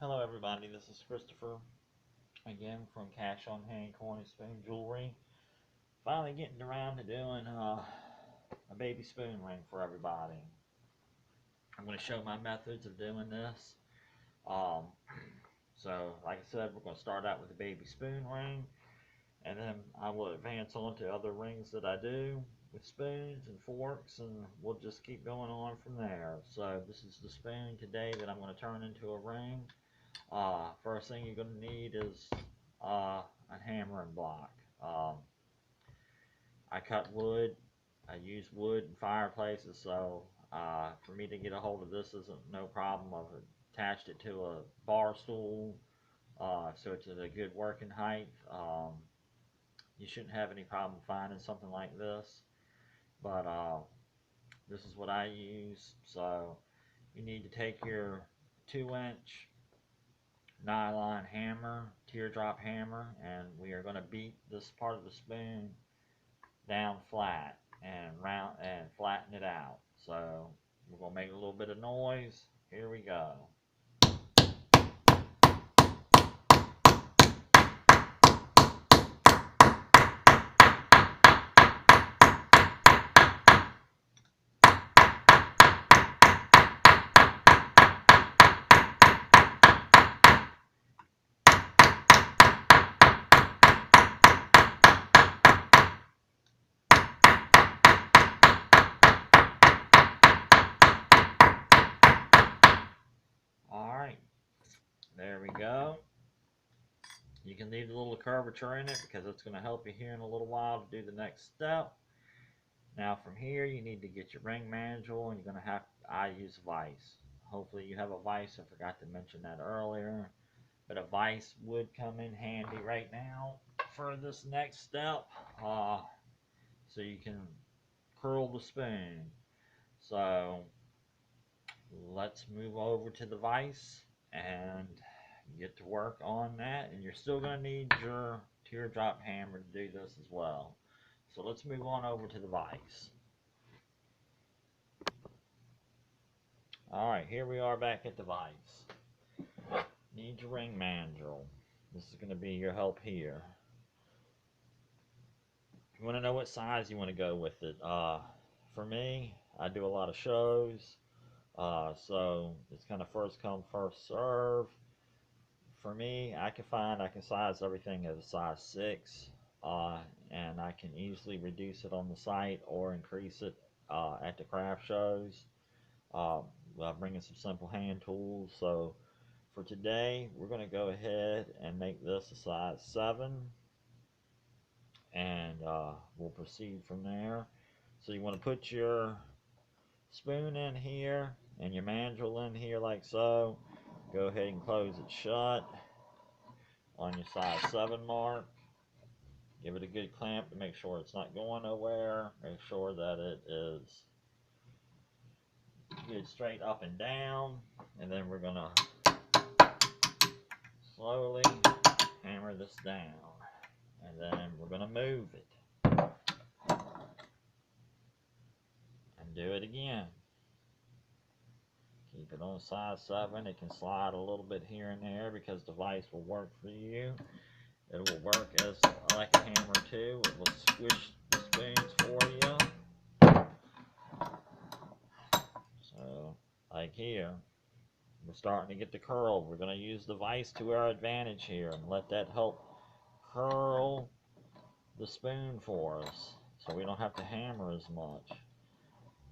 Hello everybody, this is Christopher again from Cash on Hand Coin and Spoon Jewelry. Finally getting around to doing a baby spoon ring for everybody. I'm going to show my methods of doing this. Um, so like I said, we're going to start out with a baby spoon ring, and then I will advance on to other rings that I do with spoons and forks, and we'll just keep going on from there. So this is the spoon today that I'm going to turn into a ring. First thing you're going to need is a hammer and block. I cut wood. I use wood in fireplaces, so for me to get a hold of this isn't no problem. I've attached it to a bar stool, so it's at a good working height. You shouldn't have any problem finding something like this, but this is what I use. So you need to take your 2-inch nylon hammer, teardrop hammer, and we are going to beat this part of the spoon down flat and round and flatten it out. So we're going to make a little bit of noise. Here we go. Alright, there we go. You can leave a little curvature in it because it's going to help you here in a little while to do the next step. Now from here you need to get your ring manual, and you're going to have, I use a vise. Hopefully you have a vise. I forgot to mention that earlier. But a vise would come in handy right now for this next step, so you can curl the spoon. So let's move over to the vise and get to work on that. And you're still going to need your teardrop hammer to do this as well. So let's move on over to the vise. Alright, here we are back at the vise. Need your ring manual. This is going to be your help here. You want to know what size you want to go with it. For me, I do a lot of shows, so it's kind of first come, first serve. For me, I can size everything at a size 6, and I can easily reduce it on the site or increase it at the craft shows. I'm bringing some simple hand tools. So for today, we're going to go ahead and make this a size 7, and we'll proceed from there. So you want to put your spoon in here and your mandrel in here like so. Go ahead and close it shut on your size 7 mark. Give it a good clamp to make sure it's not going nowhere. Make sure that it is good straight up and down, and then we're going to slowly hammer this down, and then we're going to move it and do it again. Keep it on size 7. It can slide a little bit here and there because the vise will work for you. It will work as like a hammer too. It will squish the spoons for you. So like here, we're starting to get the curl. We're going to use the vise to our advantage here and let that help curl the spoon for us, so we don't have to hammer as much.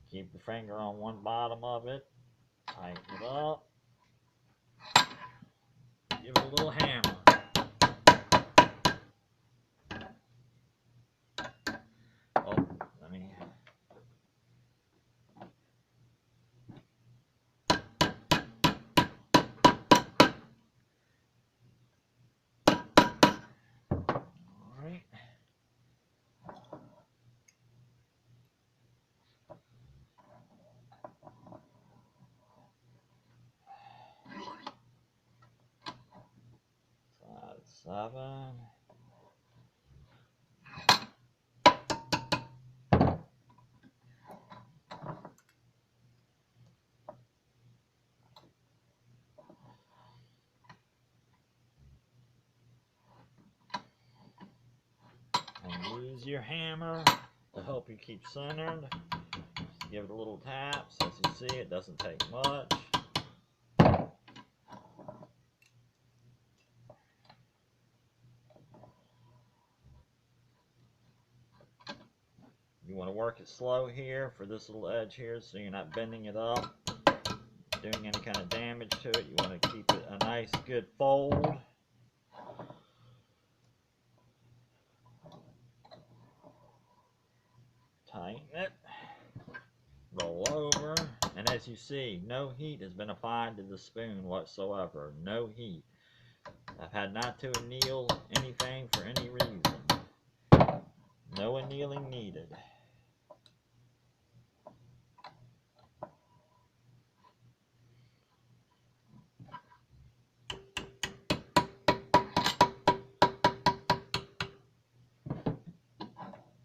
Keep your finger on one bottom of it, tighten it up, give it a little hammer. Oh, let me... Alright. Size 7. use your hammer to help you keep centered. Just give it a little taps. As you see, it doesn't take much. You want to work it slow here for this little edge here so you're not bending it up, doing any kind of damage to it. You want to keep it a nice good fold. Tighten it, roll over, and as you see, no heat has been applied to the spoon whatsoever. No heat. I've had not to anneal anything for any reason. No annealing needed.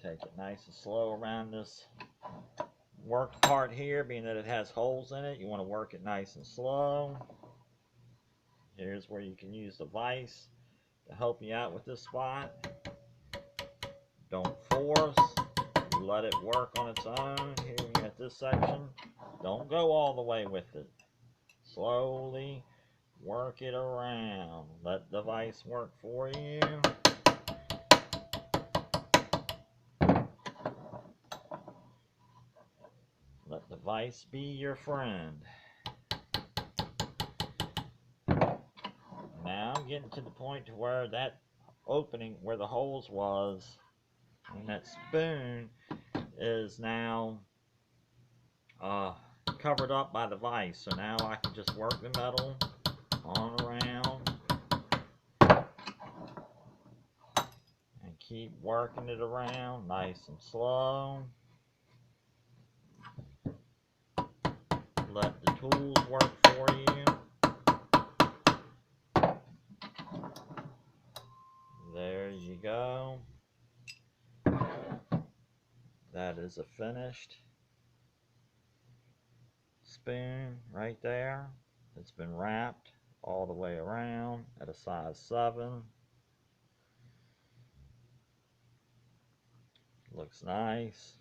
Take it nice and slow around this work part here, being that it has holes in it. You want to work it nice and slow. Here's where you can use the vise to help you out with this spot. Don't force. You let it work on its own here at this section. Don't go all the way with it. Slowly work it around. Let the vise work for you. Let the vise be your friend. Now I'm getting to the point to where that opening where the holes was in that spoon is now covered up by the vise. So now I can just work the metal on around and keep working it around nice and slow. Let the tools work for you. There you go. That is a finished spoon right there. It's been wrapped all the way around at a size 7. Looks nice.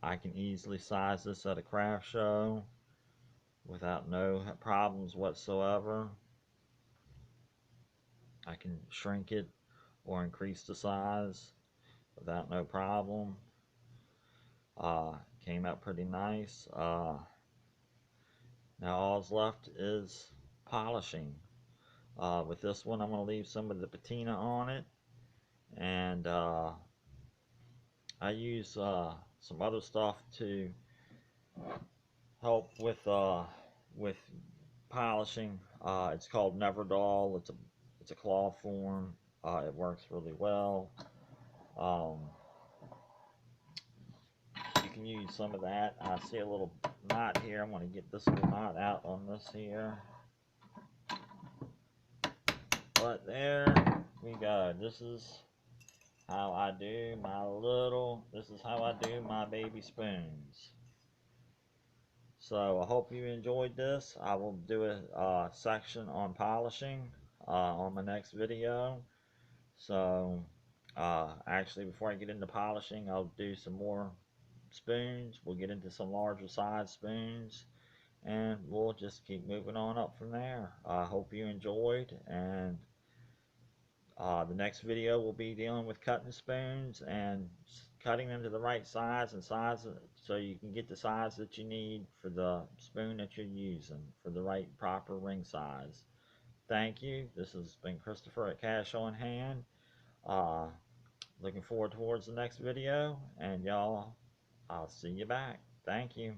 I can easily size this at a craft show without no problems whatsoever. I can shrink it or increase the size without no problem. Came out pretty nice. Now all's left is polishing. With this one, I'm going to leave some of the patina on it, and I use some other stuff to help with polishing. It's called Neverdoll. It's a cloth form. It works really well. You can use some of that. I see a little knot here. I'm going to get this little knot out on this here. But there we go. This is how I do my baby spoons. So I hope you enjoyed this. I will do a section on polishing on my next video. So actually, before I get into polishing, I'll do some more spoons. We'll get into some larger size spoons, and we'll just keep moving on up from there. I hope you enjoyed, and the next video will be dealing with cutting spoons and cutting them to the right size and so you can get the size that you need for the spoon that you're using for the right proper ring size. Thank you. This has been Christopher at Cash on Hand. Looking forward towards the next video, and y'all, I'll see you back. Thank you.